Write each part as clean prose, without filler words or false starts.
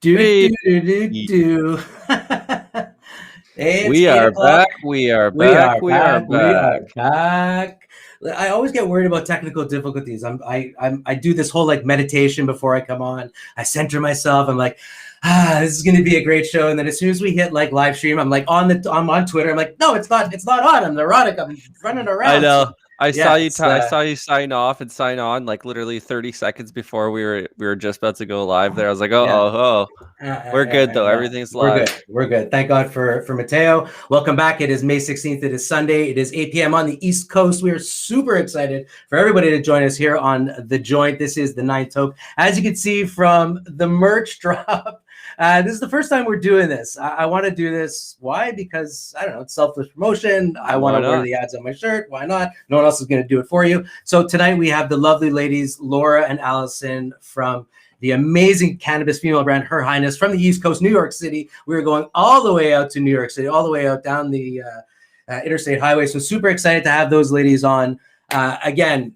Do, Hey. do, do, do, do. Hey, it's We 8 are o'clock. back. We are We back. are We are back. We are back. back. I always get worried about technical difficulties. I do this whole like meditation before I come on. I center myself. I'm like, this is going to be a great show. And then as soon as we hit like live stream, I'm like I'm on Twitter. I'm like, no, it's not on. I'm neurotic. I'm running around. I know. So, I yeah, saw you. it's I saw you sign off and sign on like literally 30 seconds before we were just about to go live. There, I was like, oh. We're good though. Yeah, Everything's we're live. good. We're good. Thank God for Mateo. Welcome back. It is May 16th. It is Sunday. It is 8 p.m. on the East Coast. We are super excited for everybody to join us here on The Joint. This is the 9th Toke. As you can see from the merch drop, this is the first time we're doing this. I want to do this. Why? Because, I don't know, it's selfless promotion. I want to wear the ads on my shirt. Why not? No one else is going to do it for you. So tonight we have the lovely ladies, Laura and Allison from the amazing cannabis female brand, Her Highness, from the East Coast, New York City. We're going all the way out to New York City, all the way out down the interstate highway. So super excited to have those ladies on. Again,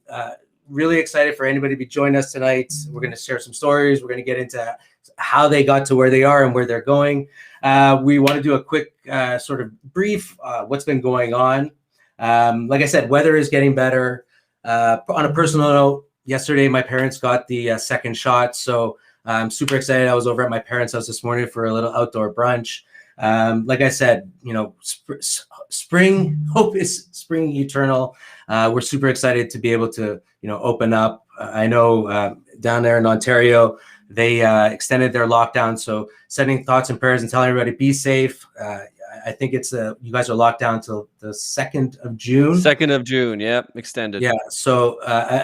really excited for anybody to be joining us tonight. We're going to share some stories. We're going to get into how they got to where they are and where they're going. We want to do a quick sort of brief what's been going on. Like I said, weather is getting better. On a personal note, yesterday, my parents got the second shot, so I'm super excited. I was over at my parents' house this morning for a little outdoor brunch. Like I said, you know, spring, hope is spring eternal. We're super excited to be able to, you know, open up. I know down there in Ontario, they extended their lockdown, so sending thoughts and prayers and telling everybody be safe. I think it's you guys are locked down till the 2nd of June. 2nd of June, yeah, extended. Yeah. So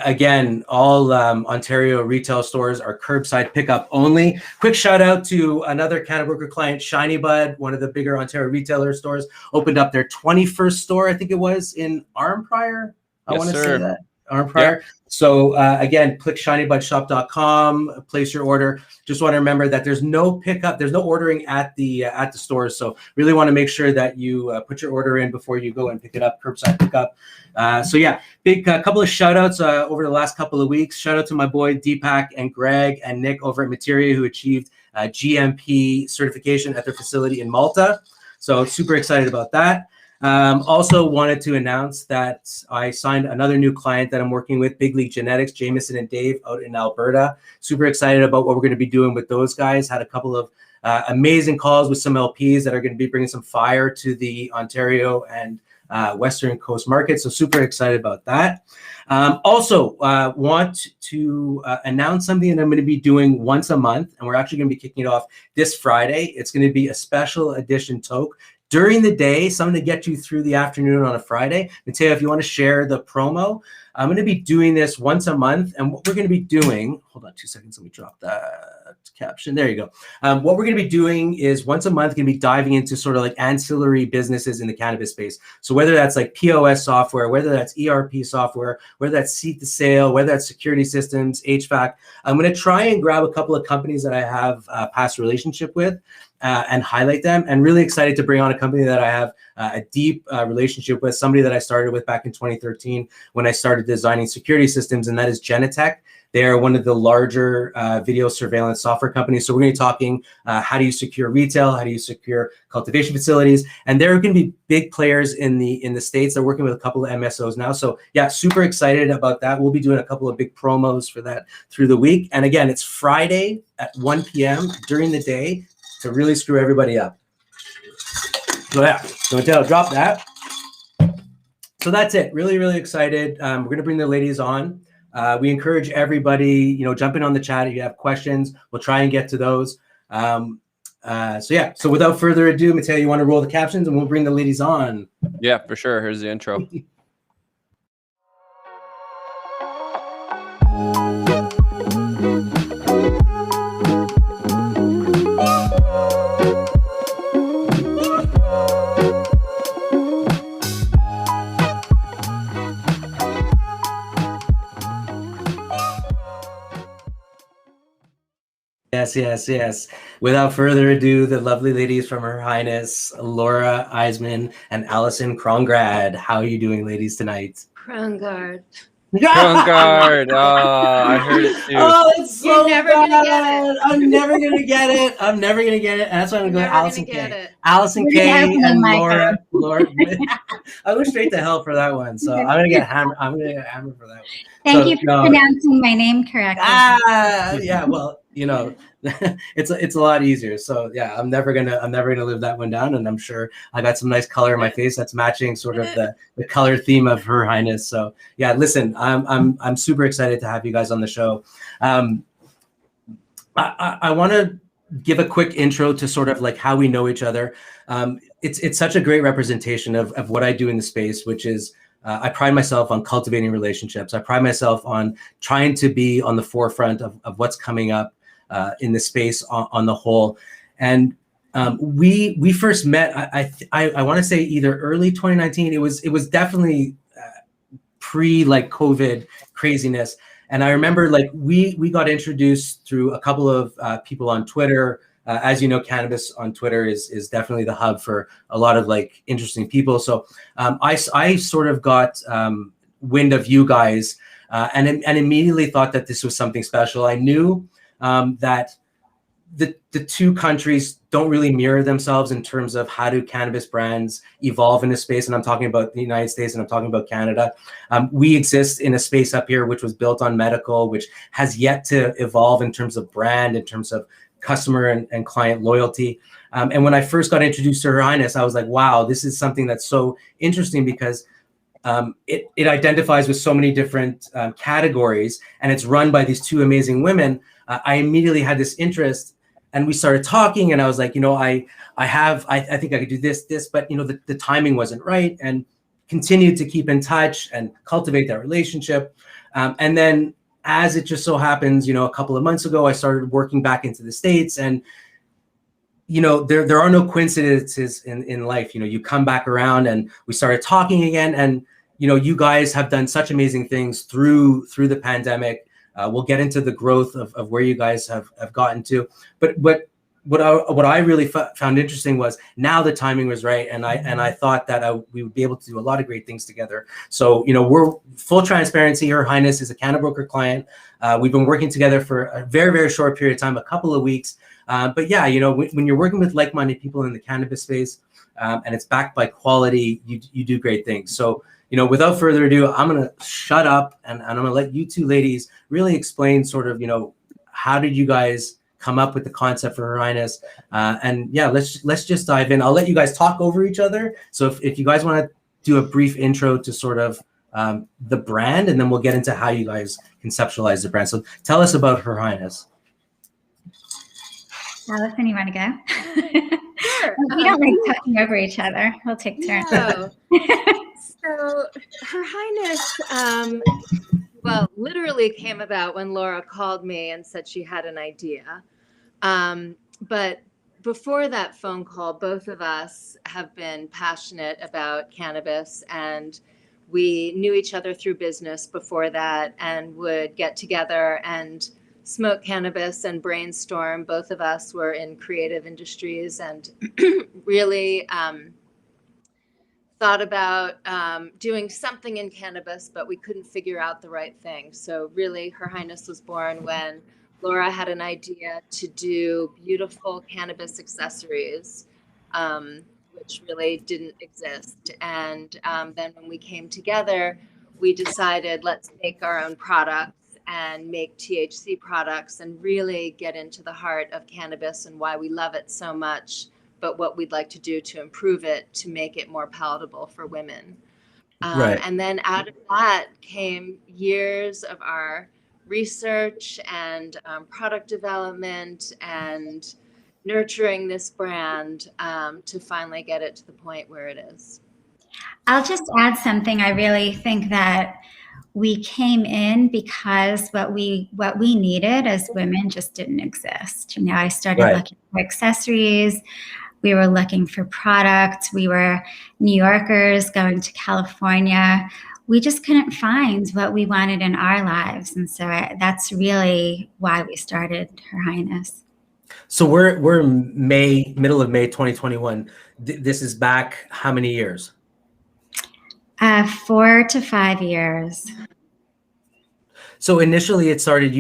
again, all Ontario retail stores are curbside pickup only. Quick shout out to another Canada Worker client, Shiny Bud, one of the bigger Ontario retailer stores, opened up their 21st store. I think it was in Arnprior. I want to say that. Arnprior. Yep. So again, click shinybudshop.com, place your order. Just want to remember that there's no pickup, there's no ordering at the stores. So really want to make sure that you put your order in before you go and pick it up, curbside pickup. So yeah, big couple of shout outs over the last couple of weeks. Shout out to my boy Deepak and Greg and Nick over at Materia, who achieved GMP certification at their facility in Malta. So super excited about that. Also wanted to announce that I signed another new client that I'm working with, Big League Genetics, Jameson and Dave out in Alberta. Super excited about what we're going to be doing with those guys. Had a couple of amazing calls with some LPs that are going to be bringing some fire to the Ontario and Western Coast market. So super excited about that. Also want to announce something that I'm going to be doing once a month, and we're actually going to be kicking it off this Friday. It's going to be a special edition Toke. During the day, something to get you through the afternoon on a Friday. Mateo, if you want to share the promo, I'm going to be doing this once a month. And what we're going to be doing, hold on 2 seconds, let me drop that caption. There you go. What we're going to be doing is once a month, going to be diving into sort of like ancillary businesses in the cannabis space. So whether that's like POS software, whether that's ERP software, whether that's seat to sale, whether that's security systems, HVAC, I'm going to try and grab a couple of companies that I have a past relationship with. And highlight them, and really excited to bring on a company that I have a deep relationship with, somebody that I started with back in 2013 when I started designing security systems, and that is Genetech. They are one of the larger video surveillance software companies. So we're going to be talking how do you secure retail, how do you secure cultivation facilities, and they're going to be big players in the States. They're working with a couple of MSOs now. So yeah, super excited about that. We'll be doing a couple of big promos for that through the week. And again, it's Friday at 1 p.m. during the day to really screw everybody up. So yeah, so Mateo, drop that. So that's it. Really, really excited. We're going to bring the ladies on. We encourage everybody, you know, jump in on the chat if you have questions. We'll try and get to those. So yeah, so without further ado, Mateo, you want to roll the captions and we'll bring the ladies on. Yeah, for sure. Here's the intro. Yes. Without further ado, the lovely ladies from Her Highness, Laura Eisman and Allison Krongrad. How are you doing, ladies, tonight? Krongard. Guard. Oh, I heard it too. Oh, it's so You're never gonna get it. I'm never gonna get it. I'm never gonna get it. And that's why I'm gonna go Allison K. Allison K and Laura. I went straight to hell for that one. So I'm gonna get hammered. I'm gonna get hammered for that one. Thank you for pronouncing my name correctly. Yeah. Well, you know, it's a lot easier. So yeah, I'm never gonna live that one down. And I'm sure I got some nice color in my face that's matching sort of the color theme of Her Highness. So yeah, listen, I'm super excited to have you guys on the show. I want to give a quick intro to sort of like how we know each other. It's such a great representation of what I do in the space, which is I pride myself on cultivating relationships. I pride myself on trying to be on the forefront of what's coming up in the space on the whole. And we first met, I want to say either early 2019. It was definitely pre like COVID craziness. And I remember like we got introduced through a couple of people on Twitter. As you know, cannabis on Twitter is definitely the hub for a lot of like interesting people. So I sort of got wind of you guys and immediately thought that this was something special. I knew that the two countries don't really mirror themselves in terms of how do cannabis brands evolve in this space. And I'm talking about the United States and I'm talking about Canada. We exist in a space up here which was built on medical, which has yet to evolve in terms of brand, in terms of customer and client loyalty. And when I first got introduced to Her Highness, I was like, wow, this is something that's so interesting because it identifies with so many different categories and it's run by these two amazing women. I immediately had this interest and we started talking and I was like, you know, I think I could do this, but you know, the timing wasn't right, and continued to keep in touch and cultivate that relationship. And then as it just so happens, you know, a couple of months ago, I started working back into the States, and you know, there are no coincidences in life. You know, you come back around and we started talking again, and you know, you guys have done such amazing things through the pandemic. We'll get into the growth of where you guys have gotten to, but what I really found interesting was now the timing was right, and I thought that we would be able to do a lot of great things together. So you know, we're full transparency. Her Highness is a Cannabroker client. We've been working together for a very, very short period of time, a couple of weeks. But yeah, you know, when you're working with like-minded people in the cannabis space, and it's backed by quality, you do great things. So you know, without further ado, I'm gonna shut up and I'm gonna let you two ladies really explain sort of, you know, how did you guys come up with the concept for Her Highness? And yeah, let's just dive in. I'll let you guys talk over each other. So if you guys want to do a brief intro to sort of the brand, and then we'll get into how you guys conceptualize the brand. So tell us about Her Highness. Allison, you want to go? Sure. We don't like talking over each other. We'll take turns. No. So Her Highness, well, literally came about when Laura called me and said she had an idea. But before that phone call, both of us have been passionate about cannabis, and we knew each other through business before that and would get together and smoke cannabis and brainstorm. Both of us were in creative industries and really thought about doing something in cannabis, but we couldn't figure out the right thing. So really, Her Highness was born when Laura had an idea to do beautiful cannabis accessories, which really didn't exist. And then when we came together, we decided, let's make our own products and make THC products and really get into the heart of cannabis and why we love it so much, but what we'd like to do to improve it, to make it more palatable for women. Right. And then out of that came years of our research and product development and nurturing this brand to finally get it to the point where it is. I'll just add something. I really think that we came in because what we needed as women just didn't exist. You know, I started looking for accessories. We were looking for products. We were New Yorkers going to California. We just couldn't find what we wanted in our lives. And so that's really why we started Her Highness. So we're middle of May 2021. This is back how many years? 4 to 5 years. So initially it started,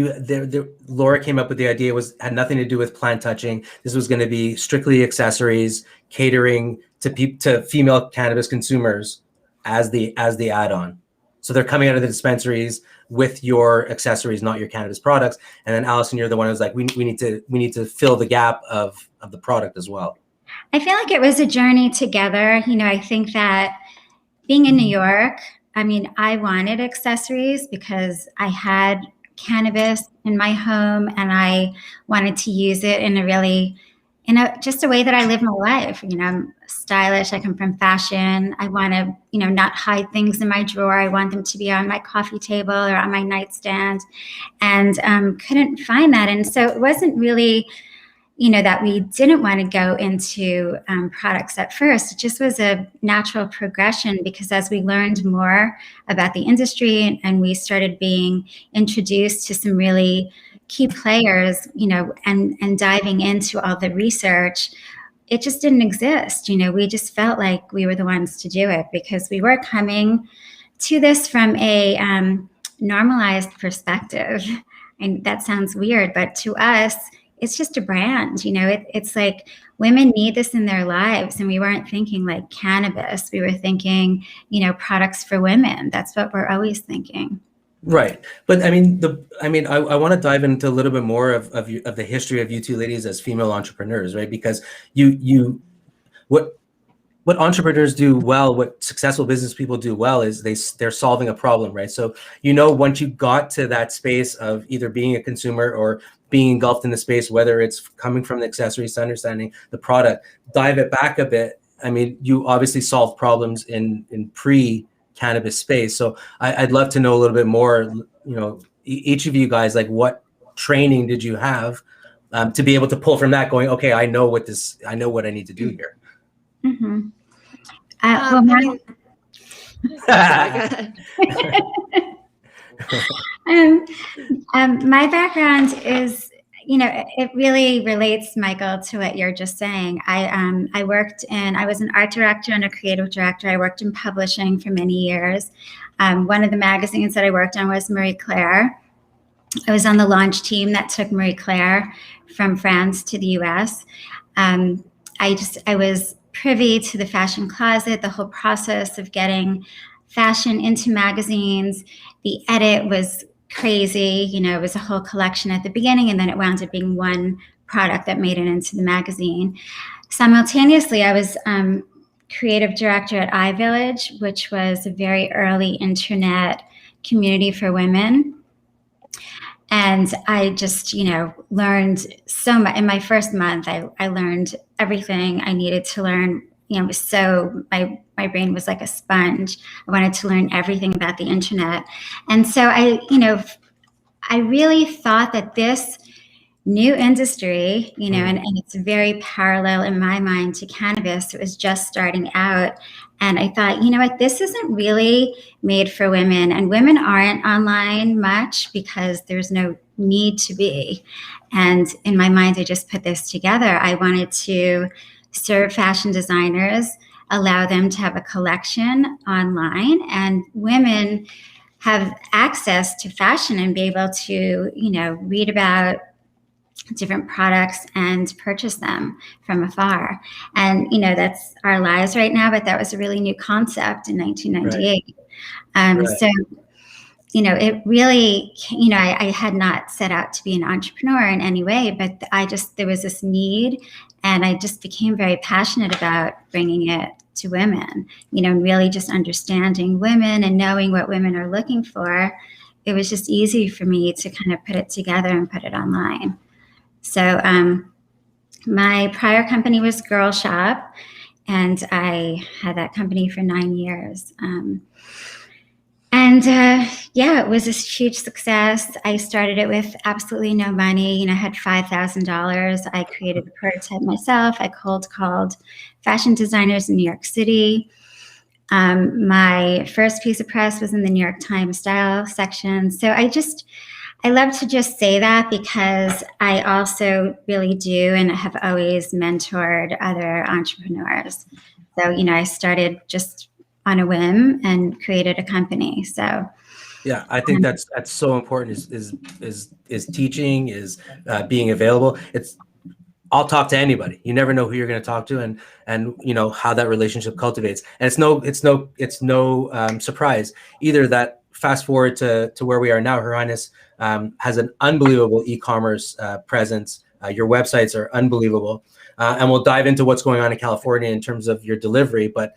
Laura came up with the idea, had nothing to do with plant touching. This was going to be strictly accessories, catering to female cannabis consumers as the add-on. So they're coming out of the dispensaries with your accessories, not your cannabis products. And then Allison, you're the one who's like, we need to fill the gap of the product as well. I feel like it was a journey together. You know, I think that being in New York, I mean, I wanted accessories because I had cannabis in my home and I wanted to use it in just a way that I live my life. You know, I'm stylish. I come from fashion. I want to, you know, not hide things in my drawer. I want them to be on my coffee table or on my nightstand, and couldn't find that. And so it wasn't really, you know, that we didn't want to go into products at first. It just was a natural progression, because as we learned more about the industry and we started being introduced to some really key players, you know, and diving into all the research, it just didn't exist. You know, we just felt like we were the ones to do it, because we were coming to this from a normalized perspective. And that sounds weird, but to us, it's just a brand. You know, it's like women need this in their lives. And we weren't thinking like cannabis. We were thinking, you know, products for women. That's what we're always thinking. Right. But I mean, I want to dive into a little bit more of the history of you two ladies as female entrepreneurs, right? Because what entrepreneurs do well, what successful business people do well, is they're solving a problem, right? So, you know, once you got to that space of either being a consumer or being engulfed in the space, whether it's coming from the accessories to understanding the product, dive it back a bit. I mean, you obviously solve problems in pre-cannabis space. So I'd love to know a little bit more, you know, each of you guys, like what training did you have to be able to pull from that going, okay, I know what I need to do here. Mm-hmm. My background is, you know, it really relates, Michael, to what you're just saying. I was an art director and a creative director. I worked in publishing for many years. One of the magazines that I worked on was Marie Claire. I was on the launch team that took Marie Claire from France to the US. I was privy to the fashion closet, the whole process of getting fashion into magazines. The edit was crazy. You know, it was a whole collection at the beginning, and then it wound up being one product that made it into the magazine. Simultaneously, I was creative director at iVillage, which was a very early internet community for women. And I just, you know, learned so much. In my first month, I learned everything I needed to learn. You know, my brain was like a sponge. I wanted to learn everything about the internet. And so I really thought that this new industry, you know, and it's very parallel in my mind to cannabis. It was just starting out. And I thought, you know what, this isn't really made for women, and women aren't online much because there's no need to be. And in my mind, I just put this together. I wanted to serve fashion designers, allow them to have a collection online, and women have access to fashion and be able to, you know, read about different products and purchase them from afar. And, you know, that's our lives right now, but that was a really new concept in 1998. Right. So, you know, it really, you know, I had not set out to be an entrepreneur in any way, but there was this need, and I just became very passionate about bringing it to women, you know, and really just understanding women and knowing what women are looking for. It was just easy for me to kind of put it together and put it online. So my prior company was Girl Shop, and I had that company for 9 years. It was a huge success. I started it with absolutely no money. You know, I had $5,000. I created a prototype myself. I cold called fashion designers in New York City. My first piece of press was in the New York Times style section. So I love to just say that because I also really do and have always mentored other entrepreneurs. So, you know, I started just on a whim and created a company. So Yeah, I think that's so important. Is teaching, is being available. I'll talk to anybody. You never know who you're going to talk to, and you know how that relationship cultivates. And it's no surprise either that fast forward to where we are now. Her Highness has an unbelievable e-commerce presence. Your websites are unbelievable, and we'll dive into what's going on in California in terms of your delivery. But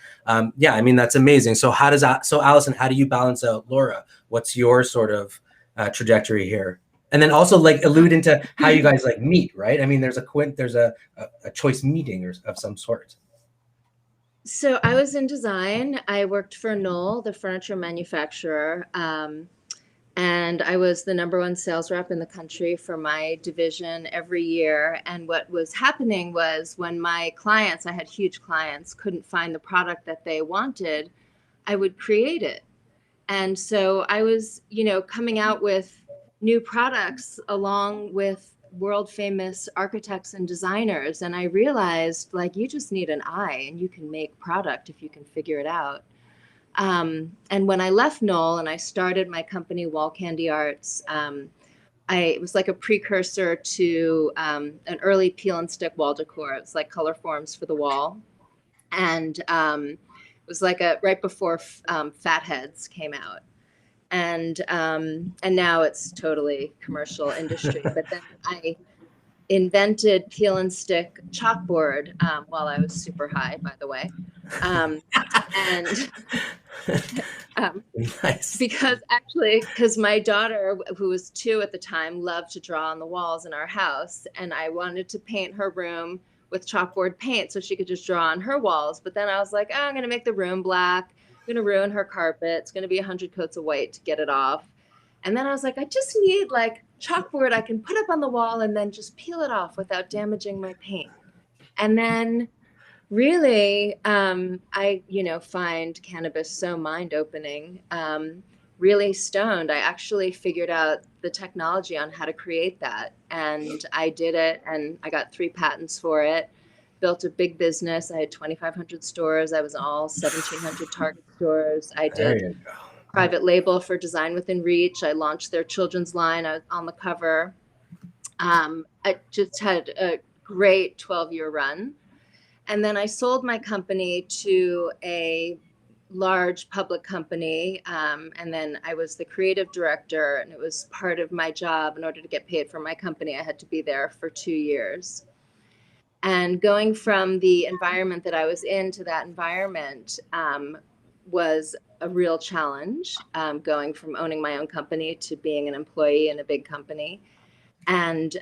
yeah, I mean that's amazing. So Allison, how do you balance out Laura? What's your sort of trajectory here? And then also like allude into how you guys like meet, right? I mean, there's a choice meeting of some sort. So I was in design. I worked for Knoll, the furniture manufacturer, and I was the #1 sales rep in the country for my division every year. And what was happening was when my clients, I had huge clients, couldn't find the product that they wanted, I would create it. And so I was, coming out with new products along with world famous architects and designers. And I realized like, you just need an eye and you can make product if you can figure it out. And when I left Knoll and I started my company, Wall Candy Arts, it was like a precursor to an early peel and stick wall decor. It's like color forms for the wall. And it was like right before Fatheads came out. And now it's totally commercial industry. But then I invented peel and stick chalkboard while I was super high, by the way. Nice. Because my daughter, who was 2 at the time, loved to draw on the walls in our house. And I wanted to paint her room with chalkboard paint so she could just draw on her walls. But then I was like, I'm going to make the room black. I'm going to ruin her carpet. It's going to be 100 coats of white to get it off. And then I was like, I just need like chalkboard I can put up on the wall and then just peel it off without damaging my paint. And then really, I, find cannabis so mind-opening, really stoned. I actually figured out the technology on how to create that. And I did it, and I got 3 patents for it, built a big business. I had 2,500 stores. I was in all 1,700 Target stores. I did private label for Design Within Reach. I launched their children's line. I was on the cover. I just had a great 12-year run. And then I sold my company to a large public company. And then I was the creative director, and it was part of my job. In order to get paid for my company, I had to be there for 2 years. And going from the environment that I was in to that environment was a real challenge, going from owning my own company to being an employee in a big company. And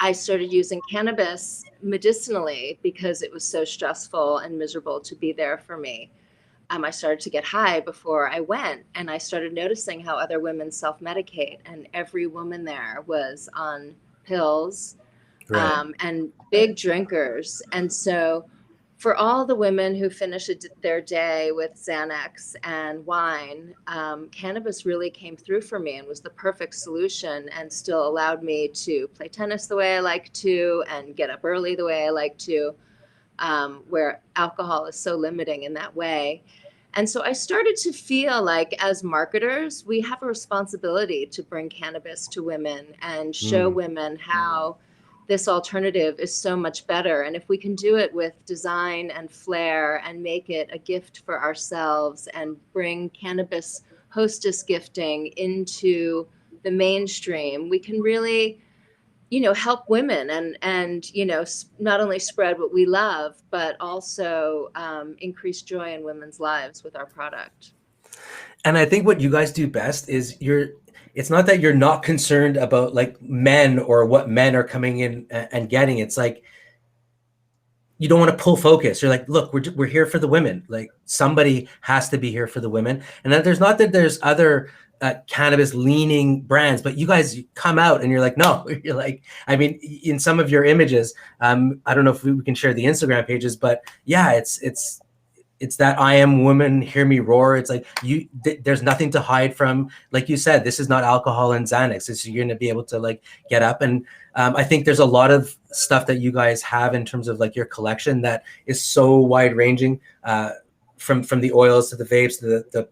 I started using cannabis medicinally because it was so stressful and miserable to be there for me. I started to get high before I went, and I started noticing how other women self-medicate, and every woman there was on pills, right, and big drinkers. And so for all the women who finish their day with Xanax and wine, cannabis really came through for me and was the perfect solution, and still allowed me to play tennis the way I like to and get up early the way I like to, where alcohol is so limiting in that way. And so I started to feel like as marketers, we have a responsibility to bring cannabis to women and show women how this alternative is so much better. And if we can do it with design and flair and make it a gift for ourselves and bring cannabis hostess gifting into the mainstream, we can really, help women and not only spread what we love, but also increase joy in women's lives with our product. And I think what you guys do best is it's not that you're not concerned about like men or what men are coming in and getting. It's like, you don't want to pull focus. You're like, look, we're here for the women. Like somebody has to be here for the women. And then there's not that there's other cannabis leaning brands, but you guys come out and you're like, no, you're like, I mean, in some of your images, I don't know if we can share the Instagram pages, but yeah, it's that I am woman, hear me roar. It's like there's nothing to hide from. Like you said, this is not alcohol and Xanax. You're going to be able to like get up. And I think there's a lot of stuff that you guys have in terms of like your collection that is so wide ranging, from the oils to the vapes to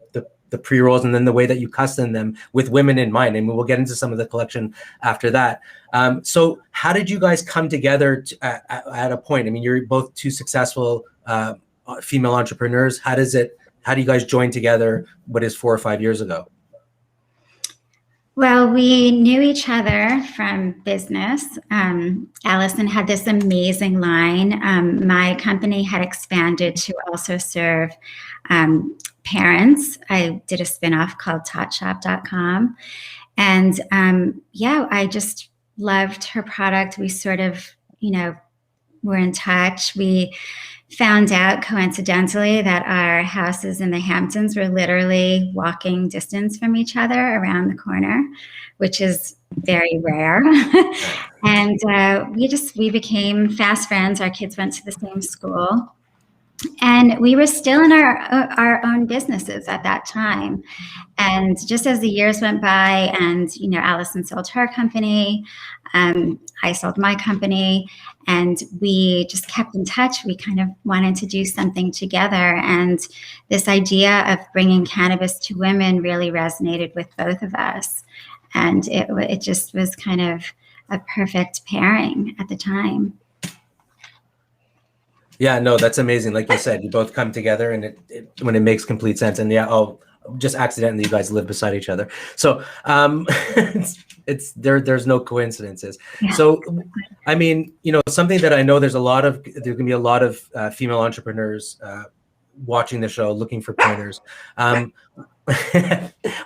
the the pre-rolls and then the way that you custom them with women in mind. And we'll get into some of the collection after that. So how did you guys come together at a point? I mean, you're both two successful female entrepreneurs. How do you guys join together? What is 4 or 5 years ago? Well, we knew each other from business. Allison had this amazing line. My company had expanded to also serve parents. I did a spinoff called totshop.com. And I just loved her product. We sort of, were in touch. We found out coincidentally that our houses in the Hamptons were literally walking distance from each other around the corner, which is very rare. And we became fast friends. Our kids went to the same school. And we were still in our own businesses at that time. And just as the years went by and, Allison sold her company, I sold my company, and we just kept in touch. We kind of wanted to do something together. And this idea of bringing cannabis to women really resonated with both of us. And it just was kind of a perfect pairing at the time. Yeah, no, that's amazing. Like you said, you both come together, and when it makes complete sense. And just accidentally, you guys live beside each other. So there's no coincidences. Yeah. So, I mean, something that I know there's going to be a lot of female entrepreneurs watching the show, looking for pointers.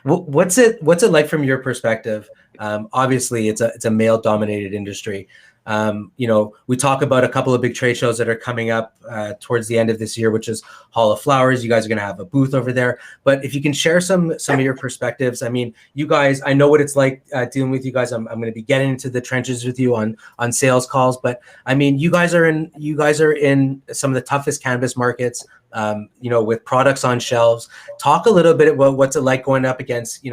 What's it like from your perspective? Obviously, it's a male dominated industry. We talk about a couple of big trade shows that are coming up towards the end of this year, which is Hall of Flowers. You guys are going to have a booth over there. But if you can share some of your perspectives, I mean, you guys, I know what it's like dealing with you guys. I'm going to be getting into the trenches with you on sales calls. But I mean, you guys are in some of the toughest cannabis markets. With products on shelves. Talk a little bit about what's it like going up against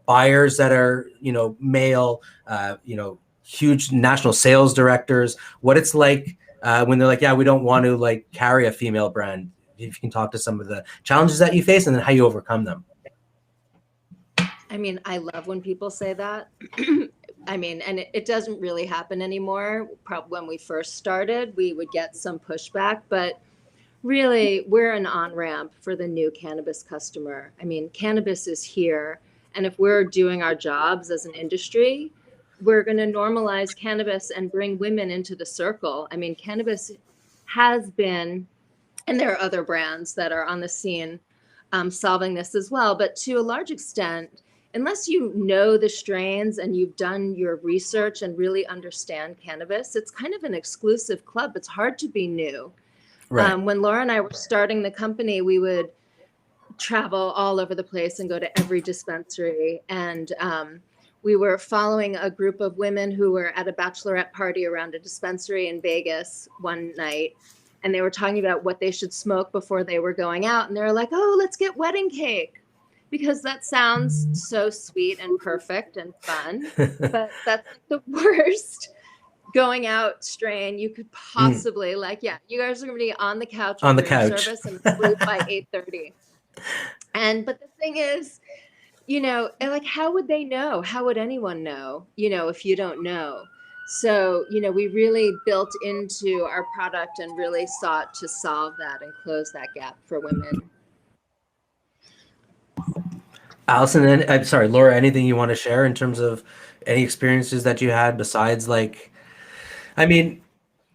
buyers that are male, huge national sales directors, what it's like when they're like, yeah, we don't want to carry a female brand. If you can talk to some of the challenges that you face and then how you overcome them. I mean, I love when people say that. I mean, and it doesn't really happen anymore. Probably when we first started, we would get some pushback, but really we're an on-ramp for the new cannabis customer. I mean, cannabis is here. And if we're doing our jobs as an industry, we're going to normalize cannabis and bring women into the circle. I mean, cannabis has been, and there are other brands that are on the scene solving this as well. But to a large extent, unless you know the strains and you've done your research and really understand cannabis, it's kind of an exclusive club. It's hard to be new. Right. When Laura and I were starting the company, we would travel all over the place and go to every dispensary. And we were following a group of women who were at a bachelorette party around a dispensary in Vegas one night. And they were talking about what they should smoke before they were going out. And they were like, oh, let's get wedding cake. Because that sounds so sweet and perfect and fun. But that's the worst going out strain you could possibly you guys are going to be on the couch service and sleep by 8:30. But the thing is, how would they know? How would anyone know, if you don't know? So, we really built into our product and really sought to solve that and close that gap for women. Allison, I'm sorry, Laura, anything you want to share in terms of any experiences that you had besides I mean,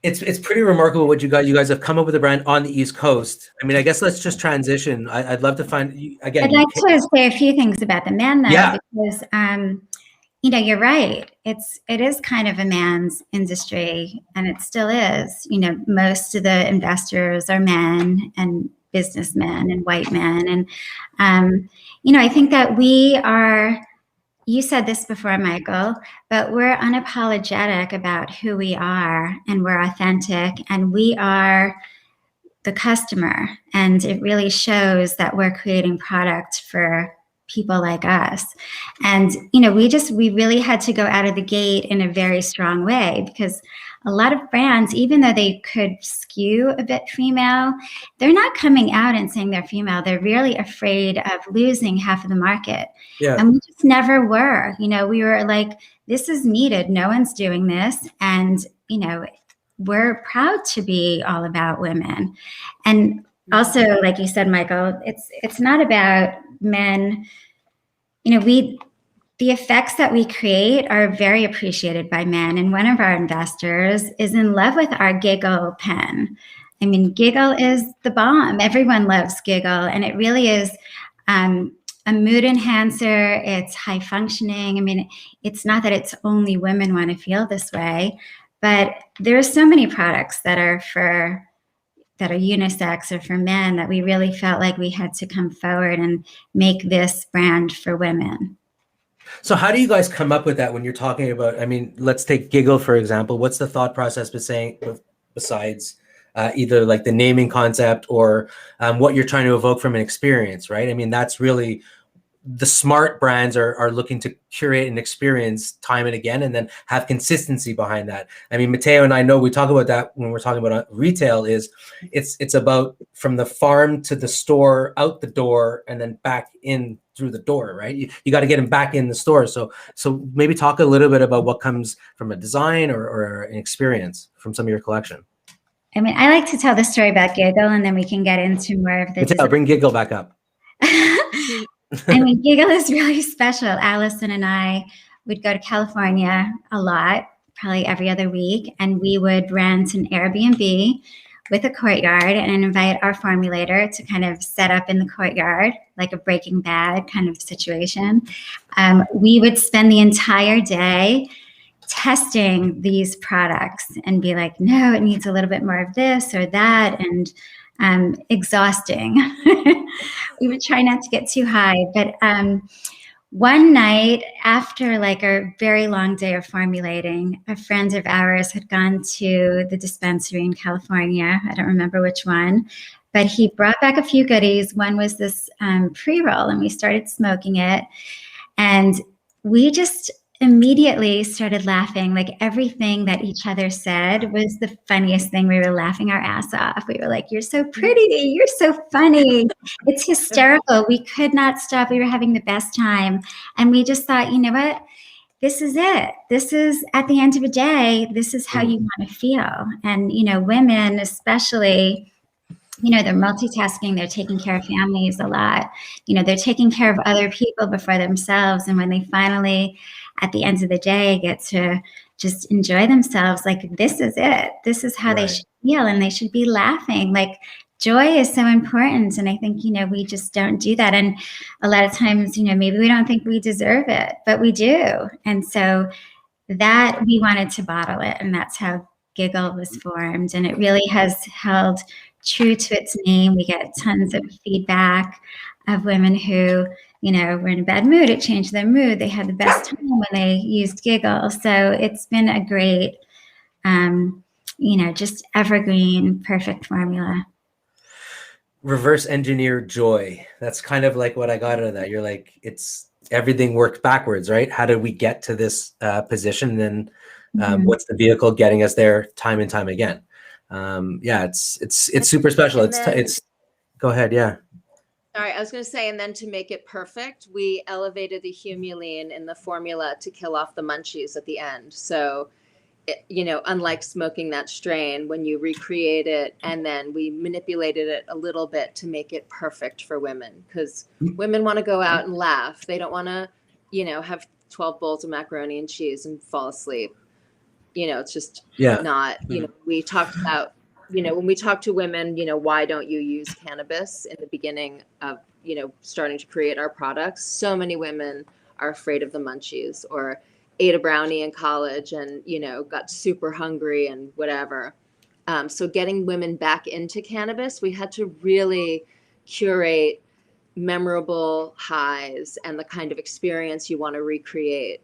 it's pretty remarkable what you guys have come up with a brand on the East Coast. I mean, I guess let's just transition. I'd love to find you again. I'd like to say a few things about the men though, because you're right. It is kind of a man's industry, and it still is. Most of the investors are men and businessmen and white men, and I think that we are. You said this before, Michael, but we're unapologetic about who we are, and we're authentic, and we are the customer. And it really shows that we're creating product for people like us. And, we really had to go out of the gate in a very strong way, because a lot of brands, even though they could skew a bit female, they're not coming out and saying they're female. They're really afraid of losing half of the market. Yeah. And we just never were. You know, we were like, this is needed. No one's doing this. And, you know, we're proud to be all about women. And also, like you said, Michael, it's not about men. You know, the effects that we create are very appreciated by men. And one of our investors is in love with our Giggle pen. I mean, Giggle is the bomb. Everyone loves Giggle. And it really is a mood enhancer. It's high functioning. I mean, it's not that it's only women want to feel this way, but there are so many products that are unisex or for men that we really felt like we had to come forward and make this brand for women. So how do you guys come up with that when you're talking about, I mean, let's take Giggle, for example. What's the thought process besides either like the naming concept or what you're trying to evoke from an experience, right? I mean, that's really the smart brands are looking to curate an experience time and again, and then have consistency behind that. I mean, Matteo and I know we talk about that when we're talking about retail is it's about from the farm to the store, out the door, and then back in through the door, right? You got to get them back in the store. So maybe talk a little bit about what comes from a design or an experience from some of your collection. I mean, I like to tell the story about Giggle, and then we can get into more of the Matteo, bring Giggle back up. I mean, Giggle is really special. Allison and I would go to California a lot, probably every other week, and we would rent an Airbnb with a courtyard and invite our formulator to kind of set up in the courtyard, like a Breaking Bad kind of situation. We would spend the entire day testing these products and be like, no, it needs a little bit more of this or that, and exhausting. We would try not to get too high, but one night after like a very long day of formulating, a friend of ours had gone to the dispensary in California. I don't remember which one, but he brought back a few goodies. One was this pre-roll, and we started smoking it. And we just immediately started laughing. Like everything that each other said was the funniest thing. We were laughing our ass off. We were like, you're so pretty. You're so funny. It's hysterical. We could not stop. We were having the best time. And we just thought, you know what? This is it. This is, at the end of the day, this is how you want to feel. And, you know, women especially, you know, they're multitasking, they're taking care of families a lot. You know, they're taking care of other people before themselves. And when they finally, at the end of the day, get to just enjoy themselves, like, this is it. This is how they should feel, and they should be laughing. Like, joy is so important. And I think, you know, we just don't do that. And a lot of times, you know, maybe we don't think we deserve it, but we do. And so that we wanted to bottle it. And that's how Giggle was formed. And it really has held true to its name. We get tons of feedback of women who, you know, were in a bad mood. It changed their mood. They had the best time when they used Giggle. So it's been a great, you know, just evergreen, perfect formula. Reverse engineer joy. That's kind of like what I got out of that. You're like, it's everything worked backwards, right? How did we get to this position? And what's the vehicle getting us there time and time again? Yeah, it's super special. It's go ahead. Yeah. Sorry, I was going to say, and then to make it perfect, we elevated the humulene in the formula to kill off the munchies at the end. So, you know, unlike smoking that strain, when you recreate it, and then we manipulated it a little bit to make it perfect for women, because women want to go out and laugh. They don't want to, you know, have 12 bowls of macaroni and cheese and fall asleep. You know, it's just not, you know, we talked about, you know, when we talk to women, you know, why don't you use cannabis in the beginning of, you know, starting to create our products? So many women are afraid of the munchies, or ate a brownie in college and, you know, got super hungry and whatever. So getting women back into cannabis, we had to really curate memorable highs and the kind of experience you want to recreate.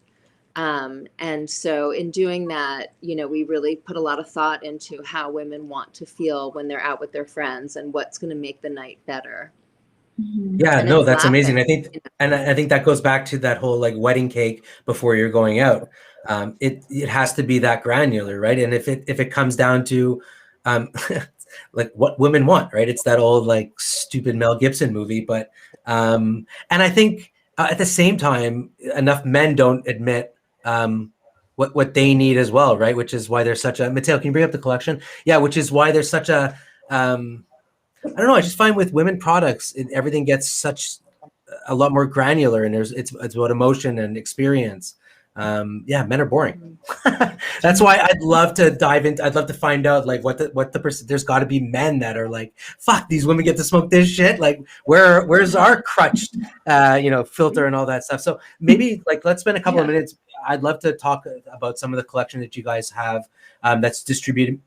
And so in doing that, you know, we really put a lot of thought into how women want to feel when they're out with their friends and what's going to make the night better. Yeah, And no, it's that's amazing. lasting. I think that goes back to that whole like wedding cake before you're going out. It has to be that granular, right? And if it comes down to like what women want, right? It's that old like stupid Mel Gibson movie, but and I think at the same time, enough men don't admit what they need as well, right? Which is why there's such a Mateo. Can you bring up the collection? Yeah, which is why there's such a I don't know. I just find with women products, everything gets such a lot more granular, and it's about emotion and experience. Yeah, men are boring. That's why I'd love to dive into. I'd love to find out like what the there's got to be men that are like, fuck, these women get to smoke this shit. Like, where's our crutched, filter and all that stuff. So maybe like let's spend a couple of minutes. I'd love to talk about some of the collection that you guys have that's distributed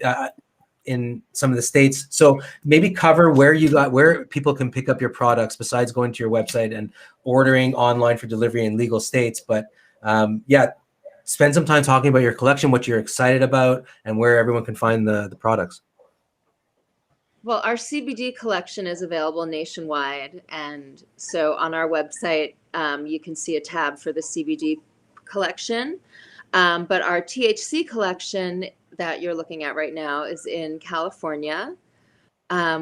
in some of the states. So maybe cover where people can pick up your products besides going to your website and ordering online for delivery in legal states. But spend some time talking about your collection, what you're excited about, and where everyone can find the products. Well, our CBD collection is available nationwide. And so on our website, you can see a tab for the CBD collection. But our THC collection that you're looking at right now is in California.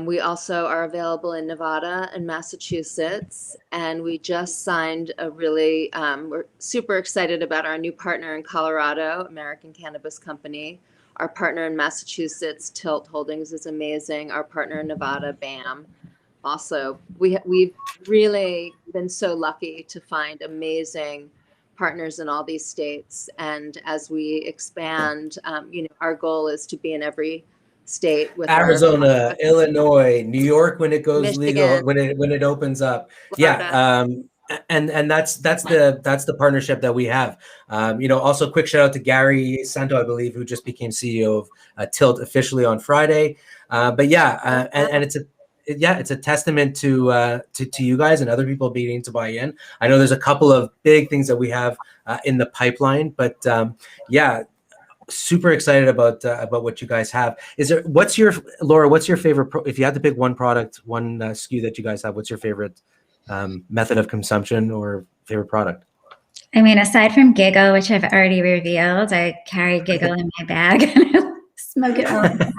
We also are available in Nevada and Massachusetts, and we just signed we're super excited about our new partner in Colorado, American Cannabis Company. Our partner in Massachusetts, Tilt Holdings, is amazing. Our partner in Nevada, BAM. Also, we've really been so lucky to find amazing partners in all these states. And as we expand, our goal is to be in every state with Arizona, Illinois, New York when it goes Michigan, legal, when it opens up. Florida. Yeah. And that's the partnership that we have. Also quick shout out to Gary Santo, I believe, who just became CEO of Tilt officially on Friday. And it's a testament to you guys and other people beginning to buy in. I know there's a couple of big things that we have in the pipeline, but super excited about what you guys have. Laura, what's your favorite if you had to pick one product, one SKU that you guys have, what's your favorite method of consumption or favorite product? I mean, aside from Giggle, which I've already revealed, I carry Giggle in my bag and I smoke it all the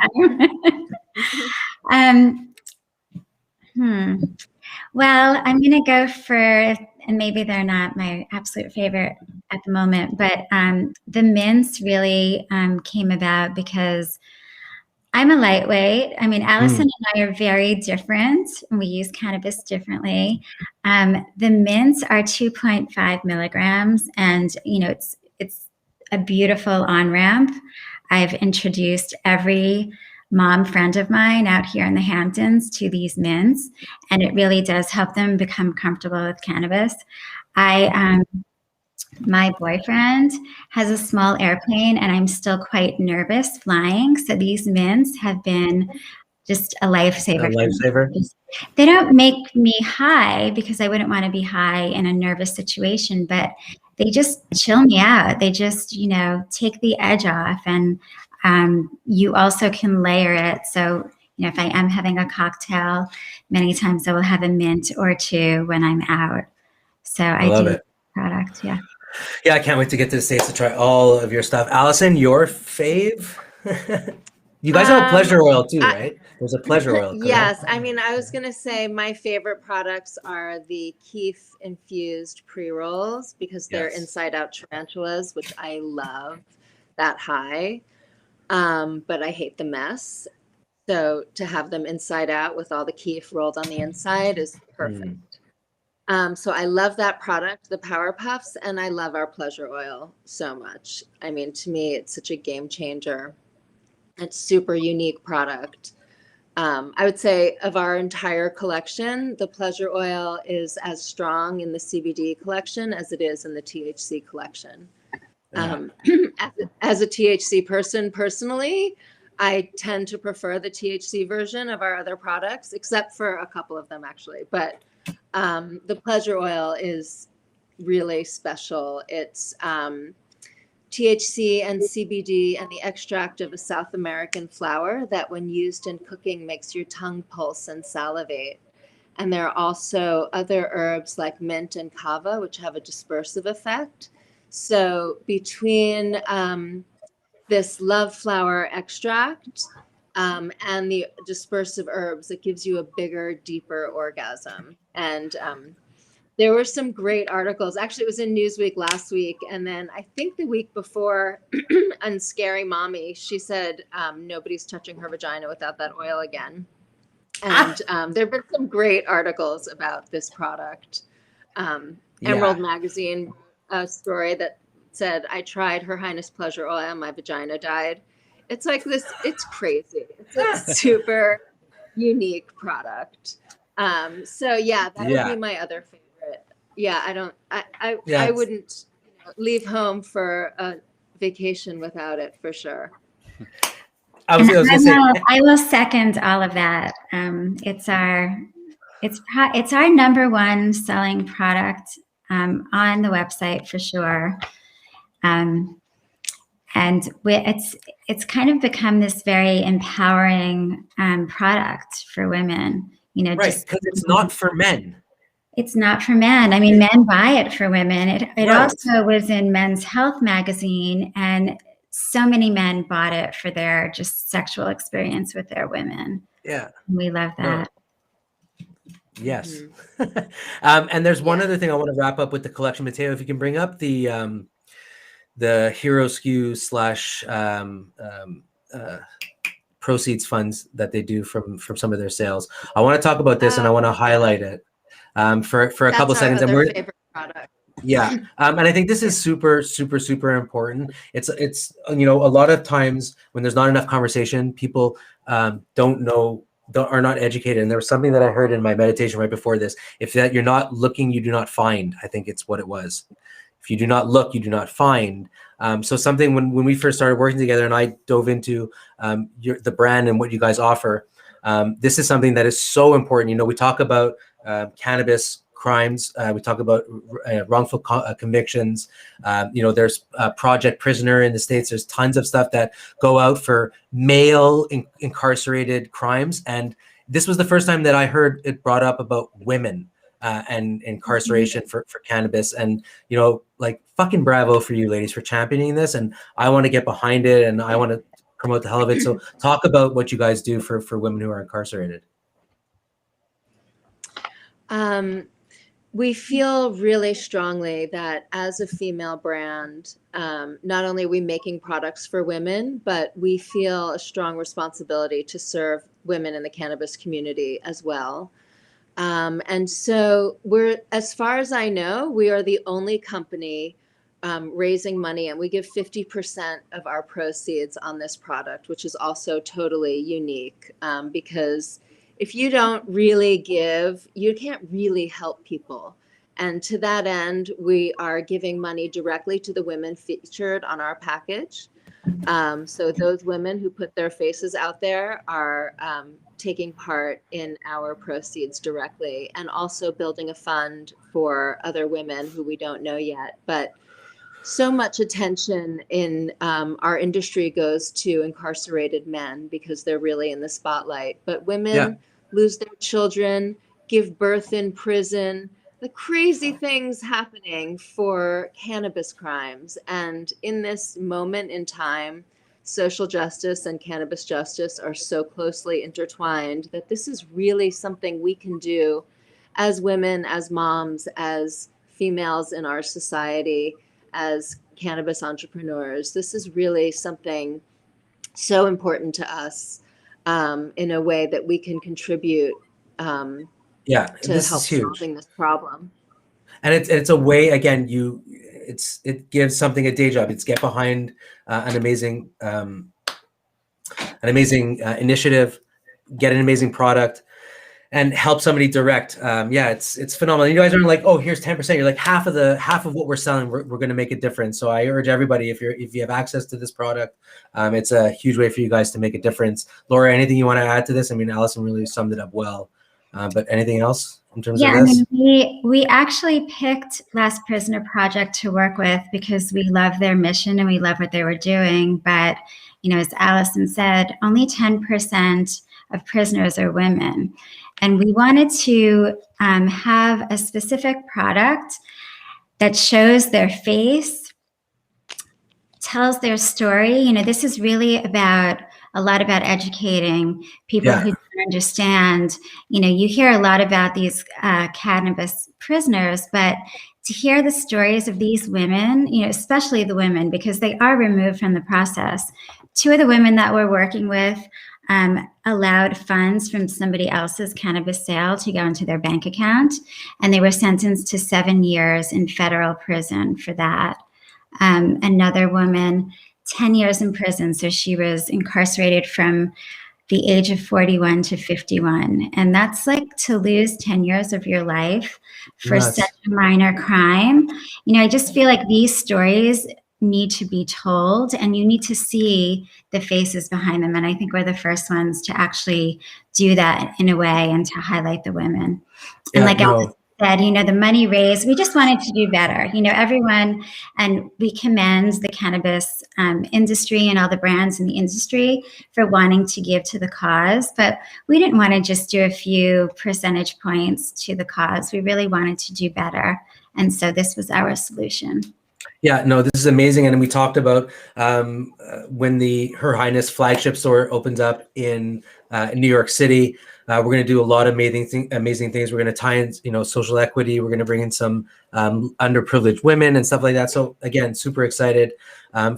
time. Well, I'm going to go for, and maybe they're not my absolute favorite at the moment, but the mints really came about because I'm a lightweight. I mean, Allison and I are very different, and we use cannabis differently. The mints are 2.5 milligrams, and it's a beautiful on-ramp. I've introduced every mom friend of mine out here in the Hamptons to these mints, and it really does help them become comfortable with cannabis. My boyfriend has a small airplane, and I'm still quite nervous flying. So these mints have been just a lifesaver. They don't make me high because I wouldn't want to be high in a nervous situation, but they just chill me out. They just, take the edge off. And you also can layer it. So, if I am having a cocktail, many times I will have a mint or two when I'm out. So I love it. Product, yeah. Yeah, I can't wait to get to the States to try all of your stuff. Allison, your fave? You guys have a pleasure oil too, right? There's a pleasure oil. Correct? Yes. I mean, I was going to say my favorite products are the keef infused pre-rolls because they're inside out tarantulas, which I love that high. But I hate the mess. So to have them inside out with all the keef rolled on the inside is perfect. So I love that product, the Power Puffs, and I love our pleasure oil so much. I mean, to me, it's such a game changer. It's super unique product. I would say of our entire collection, the pleasure oil is as strong in the CBD collection as it is in the THC collection. As a THC person personally, I tend to prefer the THC version of our other products, except for a couple of them actually. But the pleasure oil is really special. It's THC and CBD and the extract of a South American flower that when used in cooking makes your tongue pulse and salivate. And there are also other herbs like mint and kava, which have a dispersive effect. So between this love flower extract and the dispersive herbs, it gives you a bigger, deeper orgasm. And there were some great articles. Actually, it was in Newsweek last week. And then I think the week before on Scary Mommy, she said nobody's touching her vagina without that oil again. And there have been some great articles about this product. Emerald Magazine, a story that said, I tried Her Highness Pleasure Oil and my vagina died. It's like this, it's crazy. It's a super unique product. So yeah, that would be my other favorite. Yeah, I wouldn't leave home for a vacation without it for sure. I will second all of that. It's our number one selling product on the website for sure. And it's kind of become this very empowering product for women. Right, because it's not for men. It's not for men. I mean, men buy it for women. It also was in Men's Health magazine, and so many men bought it for their just sexual experience with their women. Yeah. We love that. Yes. And there's one other thing I want to wrap up with the collection. Mateo, if you can bring up the hero SKU / proceeds funds that they do from some of their sales. I want to talk about this and I want to highlight it for a couple seconds. And we're favorite product. Yeah. And I think this is super, super, super important. It's a lot of times when there's not enough conversation, people are not educated. And there was something that I heard in my meditation right before this. If that you're not looking, you do not find. I think it's what it was. If you do not look, you do not find. So something when we first started working together and I dove into the brand and what you guys offer, this is something that is so important. We talk about cannabis crimes. We talk about wrongful convictions. There's Project Prisoner in the States. There's tons of stuff that go out for male incarcerated crimes. And this was the first time that I heard it brought up about women and incarceration for cannabis. And, fucking bravo for you ladies for championing this. And I want to get behind it and I want to promote the hell of it. So talk about what you guys do for women who are incarcerated. We feel really strongly that as a female brand, not only are we making products for women, but we feel a strong responsibility to serve women in the cannabis community as well. And so as far as I know, we are the only company raising money, and we give 50% of our proceeds on this product, which is also totally unique because if you don't really give, you can't really help people. And to that end, we are giving money directly to the women featured on our package. So those women who put their faces out there are taking part in our proceeds directly, and also building a fund for other women who we don't know yet. But so much attention in our industry goes to incarcerated men because they're really in the spotlight. But women lose their children, give birth in prison, the crazy things happening for cannabis crimes. And in this moment in time, social justice and cannabis justice are so closely intertwined that this is really something we can do as women, as moms, as females in our society, as cannabis entrepreneurs. This is really something so important to us in a way that we can contribute to help solving this problem. And it's a way, again, it gives something a day job. It's get behind an amazing initiative, get an amazing product, and help somebody direct. It's phenomenal. You guys aren't like, oh, here's 10%. You're like half of what we're selling. We're going to make a difference. So I urge everybody, if you have access to this product, it's a huge way for you guys to make a difference. Laura, anything you want to add to this? I mean, Allison really summed it up well. But anything else in terms of this? I mean, we actually picked Last Prisoner Project to work with because we love their mission and we love what they were doing. But, as Allison said, only 10% of prisoners are women. And we wanted to have a specific product that shows their face, tells their story. You know, this is really about a lot about educating people who don't understand. You know, you hear a lot about these cannabis prisoners, but to hear the stories of these women, you know, especially the women, because they are removed from the process. 2 of the women that we're working with allowed funds from somebody else's cannabis sale to go into their bank account, and they were sentenced to 7 years in federal prison for that. Another woman, 10 years in prison. So she was incarcerated from the age of 41 to 51. And that's like to lose 10 years of your life for such a minor crime. You know, I just feel like these stories need to be told, and you need to see the faces behind them. And I think we're the first ones to actually do that in a way and to highlight the women. And like I said, you know, the money raised, we just wanted to do better. You know, everyone, and we commend the cannabis industry and all the brands in the industry for wanting to give to the cause. But we didn't want to just do a few percentage points to the cause. We really wanted to do better. And so this was our solution. Yeah, no, this is amazing. And we talked about when the Her Highness flagship store opens up in New York City. We're going to do a lot of amazing things. We're going to tie in, you know, social equity. We're going to bring in some underprivileged women and stuff like that. So again, super excited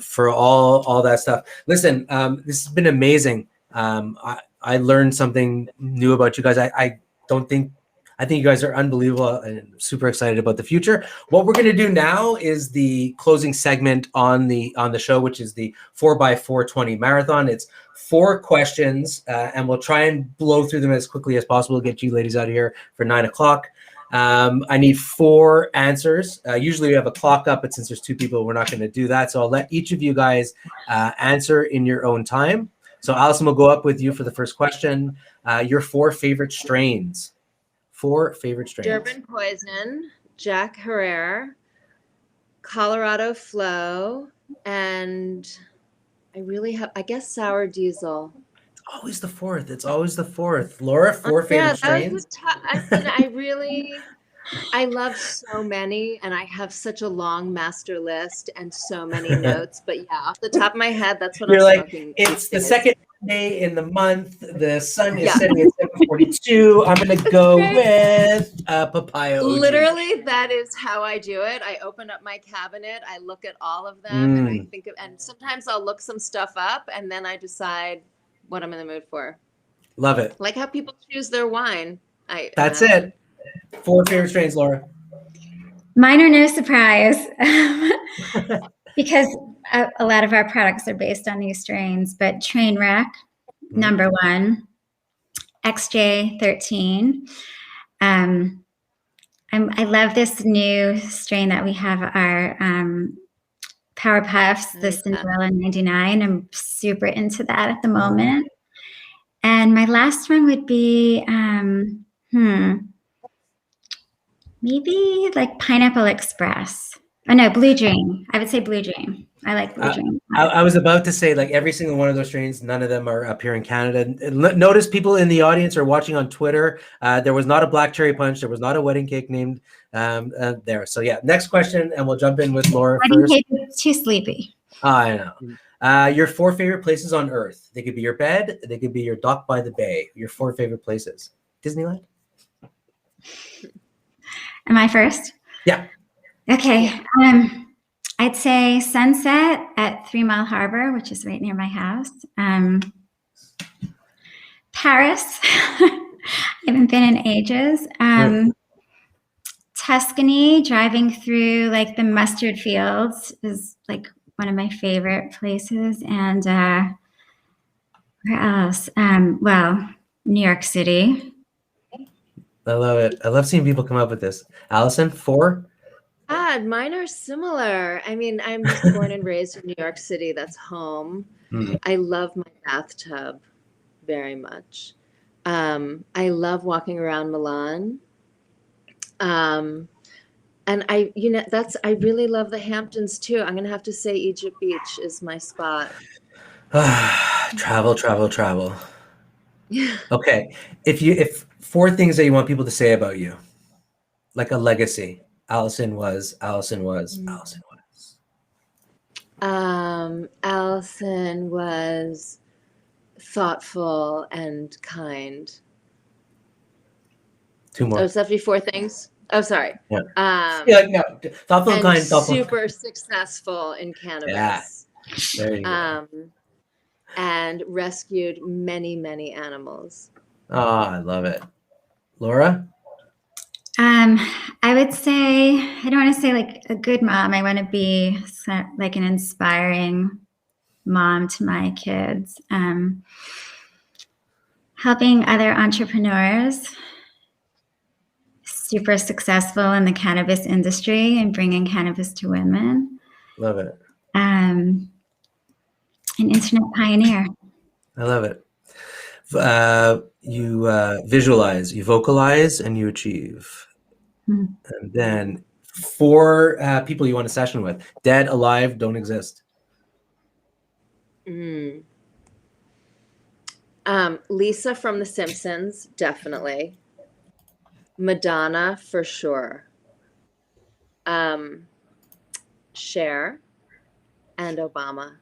for all that stuff. Listen, this has been amazing. I learned something new about you guys. I think you guys are unbelievable and super excited about the future. What we're going to do now is the closing segment on the show, which is the 4x420 marathon. It's 4 questions, and we'll try and blow through them as quickly as possible. Get you ladies out of here for 9 o'clock. I need 4 answers. Usually we have a clock up, but since there's 2 people, we're not going to do that. So I'll let each of you guys answer in your own time. So Allison will go up with you for the first question. Your 4 favorite strains. 4 favorite strains. Durban Poison, Jack Herrera, Colorado Flow, and I guess Sour Diesel. Always the 4th. It's always the 4th. Laura, 4 favorite strains. I love so many, and I have such a long master list and so many notes. But yeah, off the top of my head, that's what I'm smoking. It's the second day in the month. The sun is setting at 7:42. I'm gonna go with papaya. OG. Literally, that is how I do it. I open up my cabinet, I look at all of them, and I think of, and sometimes I'll look some stuff up, and then I decide what I'm in the mood for. Love it. Like how people choose their wine. That's it. 4 favorite strains, Laura. Mine are no surprise because a lot of our products are based on these strains, but Trainwreck, number 1, XJ13. I love this new strain that we have, our Power Puffs, the Cinderella 99. I'm super into that at the moment. And my last one would be, maybe like Pineapple Express. Oh no, Blue Dream. I would say Blue Dream. I like Blue Dream. I was about to say, like, every single one of those strains, none of them are up here in Canada. Notice people in the audience are watching on Twitter. There was not a Black Cherry Punch. There was not a wedding cake named there. So yeah, next question, and we'll jump in with Laura wedding first. Cake is too sleepy. I know. Your 4 favorite places on Earth. They could be your bed. They could be your dock by the bay. Your 4 favorite places. Disneyland? Am I first? Yeah. Okay. I'd say Sunset at 3 Mile Harbor, which is right near my house. Paris. I haven't been in ages. Tuscany, driving through like the mustard fields is like one of my favorite places. And where else? Well, New York City. I love it. I love seeing people come up with this. Allison, 4? Mine are similar. I mean, I'm just born and raised in New York City. That's home. I love my bathtub very much. I love walking around Milan. And I really love the Hamptons too. I'm going to have to say Egypt Beach is my spot. Travel. Okay. If 4 things that you want people to say about you, like a legacy. Allison was. Allison was thoughtful and kind. 2 more. Oh, so that be 4 things? Oh, sorry. Yeah. No. Thoughtful and kind. Thoughtful. Super successful in cannabis. Yeah. There you go. And rescued many, many animals. Oh, I love it. Laura? I would say, I don't want to say like a good mom. I want to be like an inspiring mom to my kids. Helping other entrepreneurs, super successful in the cannabis industry and bringing cannabis to women. Love it. An internet pioneer. I love it. You visualize, you vocalize, and you achieve. Mm-hmm. And then 4 people you want a session with. Dead, alive, don't exist. Lisa from The Simpsons, definitely. Madonna, for sure. Cher and Obama.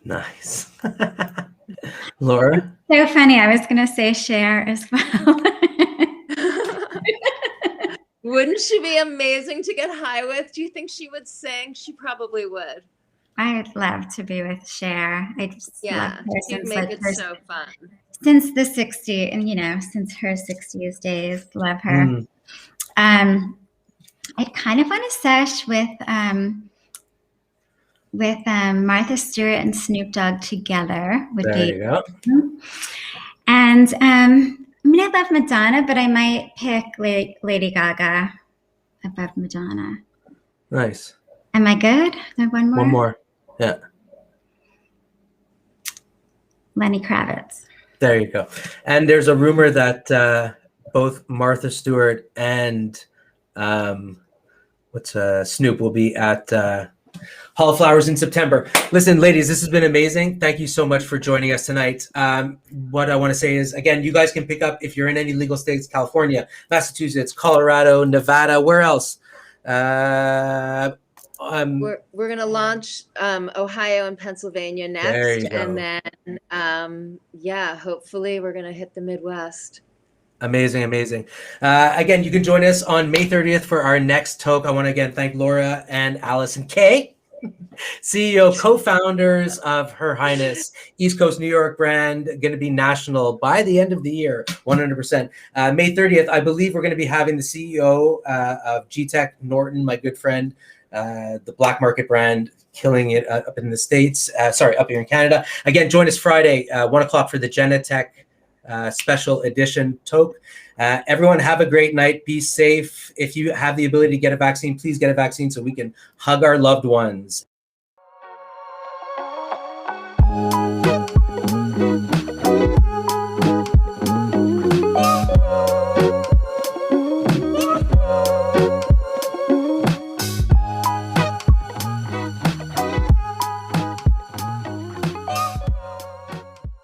Nice. Laura? So funny. I was going to say Cher as well. Wouldn't she be amazing to get high with? Do you think she would sing? She probably would. I would love to be with Cher. I just love her she'd make it so fun. Since the 60s, and since her 60s days, love her. I kind of want to sesh with Martha Stewart and Snoop Dogg together. There you go. And I love Madonna, but I might pick Lady Gaga above Madonna. Nice. Am I good? One more? One more. Yeah. Lenny Kravitz. There you go. And there's a rumor that both Martha Stewart and Snoop will be at Hall of Flowers in September. Listen, ladies, this has been amazing. Thank you so much for joining us tonight. What I want to say is, again, you guys can pick up if you're in any legal states: California, Massachusetts, Colorado, Nevada. Where else? We're going to launch Ohio and Pennsylvania next, and then hopefully we're going to hit the Midwest. Amazing. Again, you can join us on May 30th for our next Toke. I want to again thank Laura and Allison K, CEO, co-founders of Her Highness, East Coast New York brand, going to be national by the end of the year, 100%. May 30th, I believe we're going to be having the CEO of G-Tech, Norton, my good friend, the black market brand, killing it up in the States, up here in Canada. Again, join us Friday, 1:00 for the Genetech special edition Toke. Everyone have a great night. Be safe. If you have the ability to get a vaccine, please get a vaccine so we can hug our loved ones.